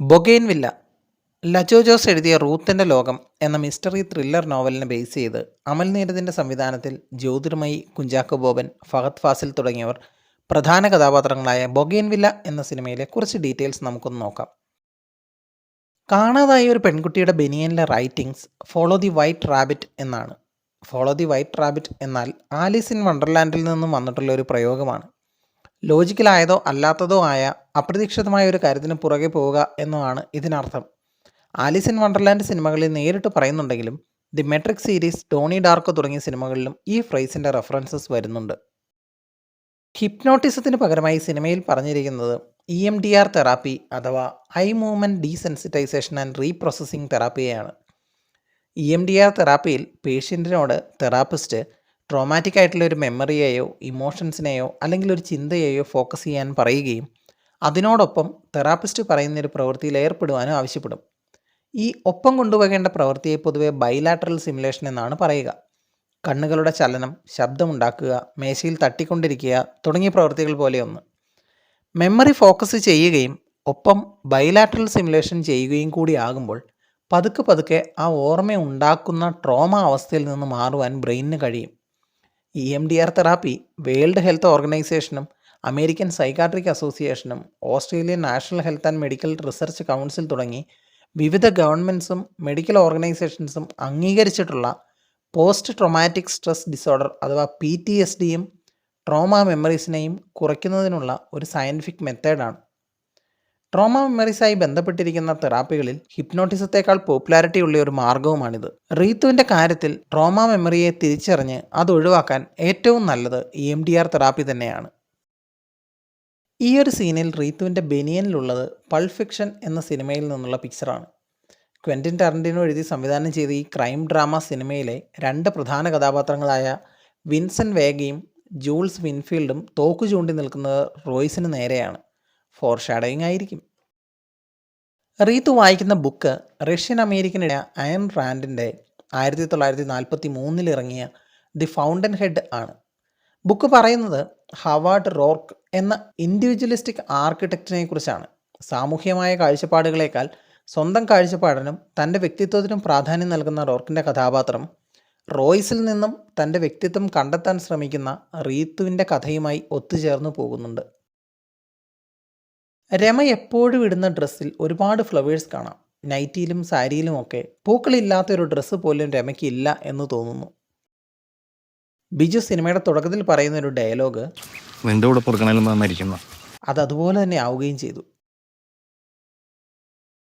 Bougainvillea. Lajo Jose എഴുതിയ റൂത്തിന്റെ ലോകം എന്ന മിസ്റ്ററി ത്രില്ലർ നോവലിനെ ബേസ് ചെയ്ത് അമൽ നീരദിന്റെ സംവിധാനത്തിൽ ജ്യോതിർമയി, കുഞ്ചാക്കോ ബോബൻ, ഫഹദ് ഫാസിൽ തുടങ്ങിയവർ പ്രധാന കഥാപാത്രങ്ങളായ ബൊഗെയ്ൻവില്ല എന്ന സിനിമയിലെ കുറച്ച് ഡീറ്റെയിൽസ് നമുക്കൊന്ന് നോക്കാം. കാണാതായ ഒരു പെൺകുട്ടിയുടെ ബനിയനിലെ writings follow the white rabbit എന്നാണ്. ഫോളോ ദി വൈറ്റ് റാബിറ്റ് എന്നാൽ ആലീസ് ഇൻ വണ്ടർലാൻഡിൽ നിന്നും വന്നിട്ടുള്ള ഒരു പ്രയോഗമാണ്. ലോജിക്കലായതോ അല്ലാത്തതോ ആയ അപ്രതീക്ഷിതമായ ഒരു കാര്യത്തിന് പുറകെ പോവുക എന്നതാണ് ഇതിനർത്ഥം. ആലീസ് ഇൻ വണ്ടർലാൻഡ് സിനിമകളിൽ നേരിട്ട് പറയുന്നുണ്ടെങ്കിലും ദി മെട്രിക് സീരീസ്, ടോണി ഡാർക്കോ തുടങ്ങിയ സിനിമകളിലും ഈ ഫ്രേസിൻ്റെ റെഫറൻസസ് വരുന്നുണ്ട്. ഹിപ്നോട്ടിസത്തിന് പകരമായി സിനിമയിൽ പറഞ്ഞിരിക്കുന്നത് EMDR തെറാപ്പി അഥവാ eye movement desensitisation and reprocessing തെറാപ്പിയെയാണ്. EMDR തെറാപ്പിയിൽ പേഷ്യൻറ്റിനോട് തെറാപ്പിസ്റ്റ് ട്രോമാറ്റിക് ആയിട്ടുള്ള ഒരു മെമ്മറിയെയോ ഇമോഷൻസിനെയോ അല്ലെങ്കിൽ ഒരു ചിന്തയെയോ ഫോക്കസ് ചെയ്യാൻ പറയുകയും അതിനോടൊപ്പം തെറാപ്പിസ്റ്റ് പറയുന്ന ഒരു പ്രവൃത്തിയിൽ ഏർപ്പെടുവാനും ആവശ്യപ്പെടും. ഈ ഒപ്പം കൊണ്ടുപോകേണ്ട പ്രവൃത്തിയെ പൊതുവെ ബൈലാറ്ററൽ സിമുലേഷൻ എന്നാണ് പറയുക. കണ്ണുകളുടെ ചലനം, ശബ്ദമുണ്ടാക്കുക, മേശയിൽ തട്ടിക്കൊണ്ടിരിക്കുക തുടങ്ങിയ പ്രവൃത്തികൾ പോലെയൊന്ന്. മെമ്മറി ഫോക്കസ് ചെയ്യുകയും ഒപ്പം ബൈലാറ്ററൽ സിമുലേഷൻ ചെയ്യുകയും കൂടി ആകുമ്പോൾ പതുക്കെ പതുക്കെ ആ ഓർമ്മ ഉണ്ടാക്കുന്ന ട്രോമ അവസ്ഥയിൽ നിന്ന് മാറുവാൻ ബ്രെയിനിന് കഴിയും. EMDR തെറാപ്പി വേൾഡ് ഹെൽത്ത് ഓർഗനൈസേഷനും അമേരിക്കൻ സൈക്കാട്രിക് അസോസിയേഷനും Australian national health and medical research council തുടങ്ങി വിവിധ ഗവൺമെൻറ്റ്സും മെഡിക്കൽ ഓർഗനൈസേഷൻസും അംഗീകരിച്ചിട്ടുള്ള പോസ്റ്റ് ട്രോമാറ്റിക് സ്ട്രെസ് ഡിസോർഡർ അഥവാ PTSDയും ട്രോമ മെമ്മറീസിനെയും കുറയ്ക്കുന്നതിനുള്ള ഒരു സയൻറ്റിഫിക് മെത്തേഡാണ്. ട്രോമ മെമ്മറീസായി ബന്ധപ്പെട്ടിരിക്കുന്ന തെറാപ്പികളിൽ ഹിപ്നോട്ടിസത്തേക്കാൾ പോപ്പുലാരിറ്റി ഉള്ള ഒരു മാർഗവുമാണിത്. റീത്തുവിൻ്റെ കാര്യത്തിൽ ട്രോമ മെമ്മറിയെ തിരിച്ചറിഞ്ഞ് അത് ഒഴിവാക്കാൻ ഏറ്റവും നല്ലത് EMDR തെറാപ്പി തന്നെയാണ്. ഈ ഒരു സീനിൽ റീത്തുവിൻ്റെ ബനിയനിലുള്ളത് പൾപ്പ് ഫിക്ഷൻ എന്ന സിനിമയിൽ നിന്നുള്ള പിക്ചറാണ്. ക്വെൻറ്റിൻ ടാരന്റിനോ എഴുതി സംവിധാനം ചെയ്ത ഈ ക്രൈം ഡ്രാമ സിനിമയിലെ രണ്ട് പ്രധാന കഥാപാത്രങ്ങളായ വിൻസെൻ്റ് വേഗയും ജൂൾസ് വിൻഫീൽഡും തോക്കു ചൂണ്ടി നിൽക്കുന്നത് റോയ്സിന് നേരെയാണ്. ഫോർ ഷാഡോയിങ് ആയിരിക്കും. റീത്ത് വായിക്കുന്ന ബുക്ക് റഷ്യൻ അമേരിക്കൻ അയൺ റാൻഡിൻ്റെ 1943 ഇറങ്ങിയ ദി ഫൗണ്ടൻ ഹെഡ് ആണ്. ബുക്ക് പറയുന്നത് ഹവാർഡ് റോർക്ക് എന്ന ഇൻഡിവിജ്വലിസ്റ്റിക് ആർക്കിടെക്റ്റിനെ കുറിച്ചാണ്. സാമൂഹ്യമായ കാഴ്ചപ്പാടുകളേക്കാൾ സ്വന്തം കാഴ്ചപ്പാടിനും തൻ്റെ വ്യക്തിത്വത്തിനും പ്രാധാന്യം നൽകുന്ന റോർക്കിൻ്റെ കഥാപാത്രം റോയ്സിൽ നിന്നും തൻ്റെ വ്യക്തിത്വം കണ്ടെത്താൻ ശ്രമിക്കുന്ന റീത്തുവിൻ്റെ കഥയുമായി ഒത്തുചേർന്ന് പോകുന്നുണ്ട്. രമ എപ്പോഴും ഇടുന്ന ഡ്രസ്സിൽ ഒരുപാട് ഫ്ലവേഴ്സ് കാണാം. നൈറ്റിയിലും സാരിയിലുമൊക്കെ പൂക്കളില്ലാത്തൊരു ഡ്രസ്സ് പോലും രമയ്ക്ക് ഇല്ല എന്ന് തോന്നുന്നു. ബിജു സിനിമയുടെ തുടക്കത്തിൽ പറയുന്ന ഒരു ഡയലോഗ് അത് അതുപോലെ തന്നെ ആവുകയും ചെയ്തു.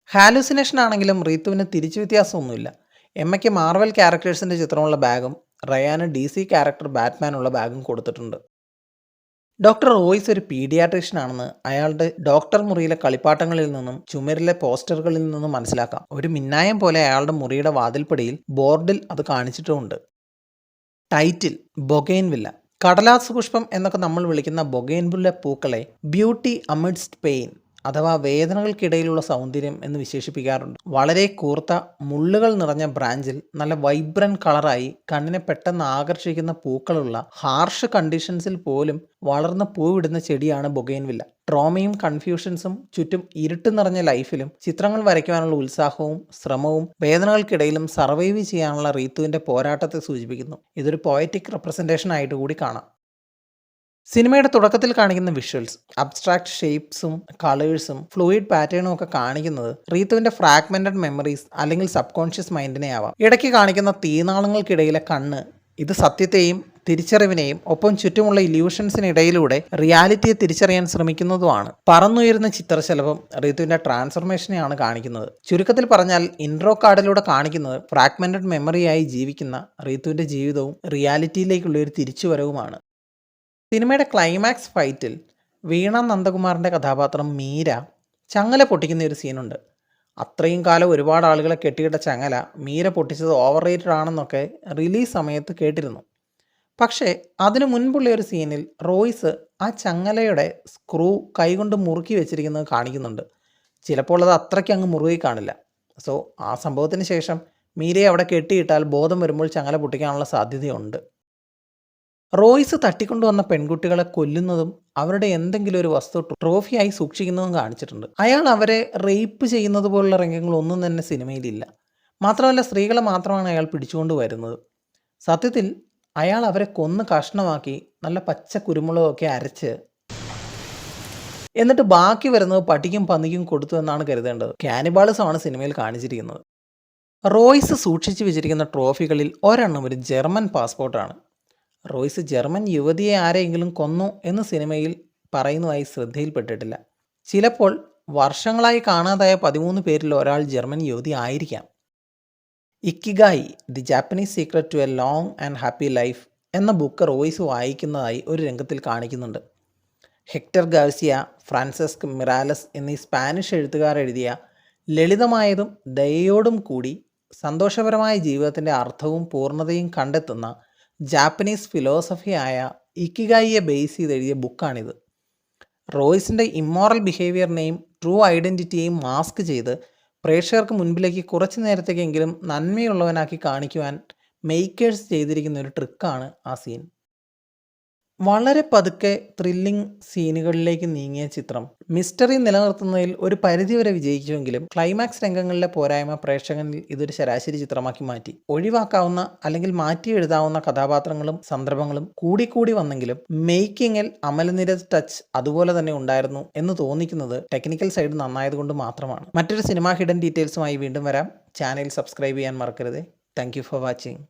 ഹാലൂസിനേഷൻ ആണെങ്കിലും റീത്തുവിന് തിരിച്ചു വ്യത്യാസമൊന്നുമില്ല. എമ്മയ്ക്ക് മാർവൽ ക്യാരക്ടേഴ്സിൻ്റെ ചിത്രമുള്ള ബാഗും റയാന് DC ക്യാരക്ടർ ബാറ്റ്മാനുള്ള ബാഗും കൊടുത്തിട്ടുണ്ട്. ഡോക്ടർ റോയ്സ് ഒരു പീഡിയാട്രീഷ്യൻ ആണെന്ന് അയാളുടെ ഡോക്ടർ മുറിയിലെ കളിപ്പാട്ടങ്ങളിൽ നിന്നും ചുമരിലെ പോസ്റ്ററുകളിൽ നിന്നും മനസ്സിലാക്കാം. ഒരു മിന്നായം പോലെ അയാളുടെ മുറിയുടെ വാതിൽപ്പടിയിൽ ബോർഡിൽ അത് കാണിച്ചിട്ടുമുണ്ട്. Title bougainvillea. കടലാസ് പുഷ്പം എന്നൊക്കെ നമ്മൾ വിളിക്കുന്ന ബൊഗെയ്ൻവില്ല പൂക്കളെ ബ്യൂട്ടി അമിഡ്സ്റ്റ് പെയിൻ അഥവാ വേദനകൾക്കിടയിലുള്ള സൗന്ദര്യം എന്ന് വിശേഷിപ്പിക്കാറുണ്ട്. വളരെ കൂർത്ത മുള്ളുകൾ നിറഞ്ഞ ബ്രാഞ്ചിൽ നല്ല വൈബ്രന്റ് കളറായി കണ്ണിനെ പെട്ടെന്ന് ആകർഷിക്കുന്ന പൂക്കളുള്ള ഹാർഷ് കണ്ടീഷൻസിൽ പോലും വളർന്ന് പൂവിടുന്ന ചെടിയാണ് ബൊഗെയ്ൻവില്ല. ട്രോമയും കൺഫ്യൂഷൻസും ചുറ്റും ഇരുട്ട് നിറഞ്ഞ ലൈഫിലും ചിത്രങ്ങൾ വരയ്ക്കുവാനുള്ള ഉത്സാഹവും ശ്രമവും വേദനകൾക്കിടയിലും സർവൈവ് ചെയ്യാനുള്ള റീത്തുവിൻ്റെ പോരാട്ടത്തെ സൂചിപ്പിക്കുന്നു. ഇതൊരു പോയറ്റിക് റെപ്രസെൻറ്റേഷൻ ആയിട്ട് കൂടി കാണാം. സിനിമയുടെ തുടക്കത്തിൽ കാണിക്കുന്ന വിഷ്വൽസ് അബ്സ്ട്രാക്ട് ഷേപ്സും കളേഴ്സും ഫ്ലൂയിഡ് പാറ്റേണും ഒക്കെ കാണിക്കുന്നത് റീത്തുവിൻ്റെ ഫ്രാഗ്മെൻറ്റഡ് മെമ്മറീസ് അല്ലെങ്കിൽ സബ് കോൺഷ്യസ് മൈൻഡിനെ ആവാം. ഇടയ്ക്ക് കാണിക്കുന്ന തീനാളങ്ങൾക്കിടയിലെ കണ്ണ് ഇത് സത്യത്തെയും തിരിച്ചറിവിനെയും ഒപ്പം ചുറ്റുമുള്ള ഇല്യൂഷൻസിനിടയിലൂടെ റിയാലിറ്റിയെ തിരിച്ചറിയാൻ ശ്രമിക്കുന്നതുമാണ്. പറന്നുയരുന്ന ചിത്രശലഭം റീത്തുവിൻ്റെ ട്രാൻസ്ഫർമേഷനെയാണ് കാണിക്കുന്നത്. ചുരുക്കത്തിൽ പറഞ്ഞാൽ ഇൻട്രോ കാർഡിലൂടെ കാണിക്കുന്നത് ഫ്രാഗ്മെൻറ്റഡ് മെമ്മറിയായി ജീവിക്കുന്ന റീത്തുവിൻ്റെ ജീവിതവും റിയാലിറ്റിയിലേക്കുള്ള ഒരു തിരിച്ചുവരവുമാണ്. സിനിമയുടെ ക്ലൈമാക്സ് ഫൈറ്റിൽ വീണ നന്ദകുമാറിൻ്റെ കഥാപാത്രം മീര ചങ്ങല പൊട്ടിക്കുന്ന ഒരു സീനുണ്ട്. അത്രയും കാലം ഒരുപാട് ആളുകളെ കെട്ടിയിട്ട ചങ്ങല മീര പൊട്ടിച്ചത് ഓവർ റേറ്റഡ് ആണെന്നൊക്കെ റിലീസ് സമയത്ത് കേട്ടിരുന്നു. പക്ഷേ അതിനു മുൻപുള്ള ഒരു സീനിൽ റോയ്സ് ആ ചങ്ങലയുടെ സ്ക്രൂ കൈകൊണ്ട് മുറുക്കി വെച്ചിരിക്കുന്നത് കാണിക്കുന്നുണ്ട്. ചിലപ്പോൾ അത് അത്രയ്ക്ക് അങ്ങ് മുറുകി കാണില്ല. സോ ആ സംഭവത്തിന് ശേഷം മീരയെ അവിടെ കെട്ടിയിട്ടാൽ ബോധം വരുമ്പോൾ ചങ്ങല പൊട്ടിക്കാനുള്ള സാധ്യതയുണ്ട്. റോയ്സ് തട്ടിക്കൊണ്ടുവന്ന പെൺകുട്ടികളെ കൊല്ലുന്നതും അവരുടെ എന്തെങ്കിലും ഒരു വസ്തു ട്രോഫിയായി സൂക്ഷിക്കുന്നതും കാണിച്ചിട്ടുണ്ട്. അയാൾ അവരെ റേപ്പ് ചെയ്യുന്നത് പോലുള്ള രംഗങ്ങളൊന്നും തന്നെ സിനിമയിലില്ല. മാത്രമല്ല സ്ത്രീകളെ മാത്രമാണ് അയാൾ പിടിച്ചുകൊണ്ട് വരുന്നത്. സത്യത്തിൽ അയാൾ അവരെ കൊന്ന് കഷ്ണമാക്കി നല്ല പച്ച കുരുമുളകൊക്കെ അരച്ച് എന്നിട്ട് ബാക്കി വരുന്നത് പട്ടിക്കും പന്നിക്കും കൊടുത്തു എന്നാണ് കരുതേണ്ടത്. കാനിബാളിസമാണ് സിനിമയിൽ കാണിച്ചിരിക്കുന്നത്. റോയ്സ് സൂക്ഷിച്ചു വെച്ചിരിക്കുന്ന ട്രോഫികളിൽ ഒരെണ്ണം ഒരു ജർമ്മൻ പാസ്പോർട്ടാണ്. റോയ്സ് ജർമ്മൻ യുവതിയെ ആരെങ്കിലും കൊന്നു എന്ന് സിനിമയിൽ പറയുന്നതായി ശ്രദ്ധയിൽപ്പെട്ടിട്ടില്ല. ചിലപ്പോൾ വർഷങ്ങളായി കാണാതായ 13 പേരിൽ ഒരാൾ ജർമ്മൻ യുവതി ആയിരിക്കാം. Ikigai the Japanese secret to a long and happy life എന്ന ബുക്ക് റോയ്സ് വായിക്കുന്നതായി ഒരു രംഗത്തിൽ കാണിക്കുന്നുണ്ട്. ഹെക്ടർ ഗാർസിയ, ഫ്രാൻസിസ്ക് മിറാലസ് എന്നീ സ്പാനിഷ് എഴുത്തുകാർ എഴുതിയ ലളിതമായതും ദയയോടും കൂടി സന്തോഷപരമായ ജീവിതത്തിൻ്റെ അർത്ഥവും പൂർണ്ണതയും കണ്ടെത്തുന്ന ജാപ്പനീസ് ഫിലോസഫിയായ ഇക്കിഗായിയെ ബേസ് ചെയ്ത് എഴുതിയ ബുക്കാണിത്. റോയ്സിൻ്റെ ഇമ്മോറൽ ബിഹേവിയറിനെയും ട്രൂ ഐഡൻറ്റിറ്റിയെയും മാസ്ക് ചെയ്ത് പ്രേക്ഷകർക്ക് മുൻപിലേക്ക് കുറച്ചു നേരത്തേക്കെങ്കിലും നന്മയുള്ളവനാക്കി കാണിക്കുവാൻ മേക്കേഴ്സ് ചെയ്തിരിക്കുന്ന ഒരു ട്രിക്കാണ് ആ സീൻ. വളരെ പതുക്കെ ത്രില്ലിംഗ് സീനുകളിലേക്ക് നീങ്ങിയ ചിത്രം മിസ്റ്ററി നിലനിർത്തുന്നതിൽ ഒരു പരിധിവരെ വിജയിക്കുമെങ്കിലും ക്ലൈമാക്സ് രംഗങ്ങളിലെ പോരായ്മ പ്രേക്ഷകനിൽ ഇതൊരു ശരാശരി ചിത്രമാക്കി മാറ്റി. ഒഴിവാക്കാവുന്ന അല്ലെങ്കിൽ മാറ്റി എഴുതാവുന്ന കഥാപാത്രങ്ങളും സന്ദർഭങ്ങളും കൂടിക്കൂടി വന്നെങ്കിലും മേക്കിങ്ങിൽ അമലനിരത് ടച്ച് അതുപോലെ തന്നെ ഉണ്ടായിരുന്നു എന്ന് തോന്നിക്കുന്നത് ടെക്നിക്കൽ സൈഡ് നന്നായതുകൊണ്ട് മാത്രമാണ്. മറ്റൊരു സിനിമ ഹിഡൻ ഡീറ്റെയിൽസുമായി വീണ്ടും വരാം. ചാനൽ സബ്സ്ക്രൈബ് ചെയ്യാൻ മറക്കരുത്. Thank you for watching.